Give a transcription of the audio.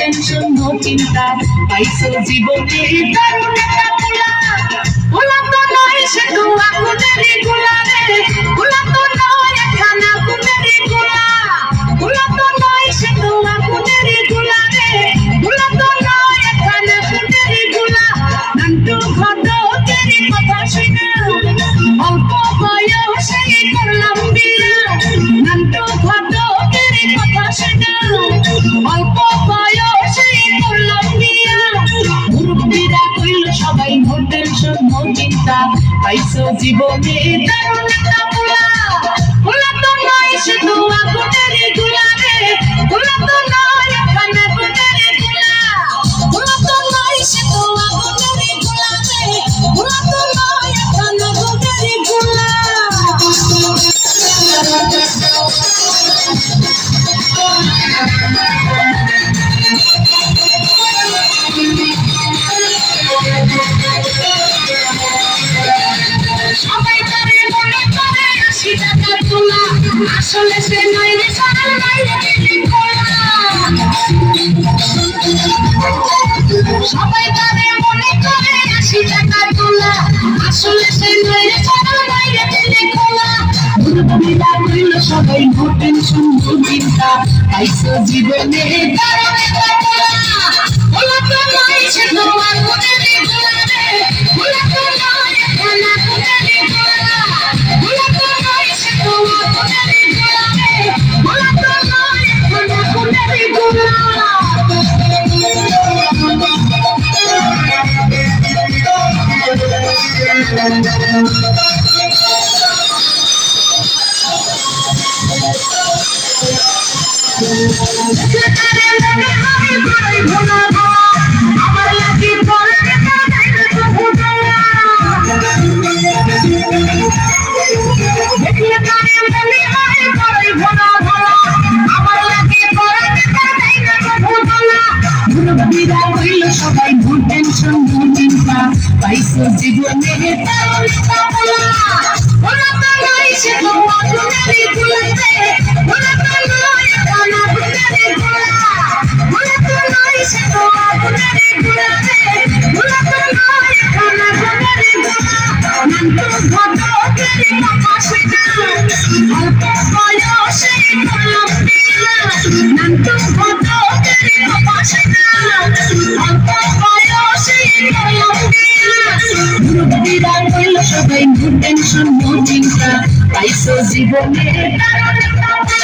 tension no চিন্তা পাইছো জীবনে দারুণ একটা পোলা পোলা তো নয় সে তো আগুনেরই গোলা রে পোলা তো নয় একখানা আগুনেরই গোলা পোলা তো নয় সে তো আগুনেরই গোলা রে পোলা তো নয় একখানা আগুনেরই গোলা নান্টু ঘটকেরই কথা শুনে অল্প বয়সে করলাম বিয়া নান্টু ঘটকেরই কথা শুনে অল্প বয়সে করলাম বিয়া মুরব্বিরা কইল সবাই নো টেনশন নো চিন্তা পাইছো জীবনে দারুণ একটা পোলা পোলা তো নয় সে তো আগুনেরই গোলা রে পোলা তো নয় একখানা আগুনেরই গোলা পোলা তো নয় সে তো আগুনেরই গোলা রে পোলা তো নয় একখানা আগুনেরই গোলা সবাই তারে মনে করে ৮০ টাকার তোলা আসলে সে নয় রে সারা বাইরে দিলি খোলা সবাই তারে মনে করে ৮০ টাকার তোলা আসলে সে নয় রে সারা বাইরে দিলি খোলা মুরব্বিরা কইল সবাই নো টেনশন নো চিন্তা পাইছো জীবনে দারুণ একটা পোলা পোলা তো নয় সে তো আগুনেরই গোলা রে পোলা তো নয় একখানা আগুনেরই গোলা পোলা তো নয় সে তো আগুনেরই গোলা রে পোলা তো নয় একখানা আগুনেরই গোলা তারে মনে হয় বড়ই ভোলা আমার লাগি বলে তা নাই রে প্রভু দয়া দেখলে তারে মনে হয় বড়ই ভোলা আমার লাগি বলে তা নাই রে প্রভু দয়া মুরব্বিরা কইল সবাই নো টেনশন নো চিন্তা পাইছো জীবনে দারুণ একটা পোলা পোলা তো নয় সে তো আগুনেরই গোলা রে পোলা তো নয় একখানা আগুনেরই গোলা পোলা তো নয় সে তো আগুনেরই গোলা রে পোলা তো নয় একখানা আগুনেরই গোলা নান্টু ঘটকেরই কথা শুনে অল্প বয়সে করলাম বিয়া নান্টু ঘটকেরই কথা শুনে অল্প বয়সে করলাম বিয়া মুরব্বিরা কইল সবাই নো টেনশন নো চিন্তা পাইছো জীবনে দারুণ একটা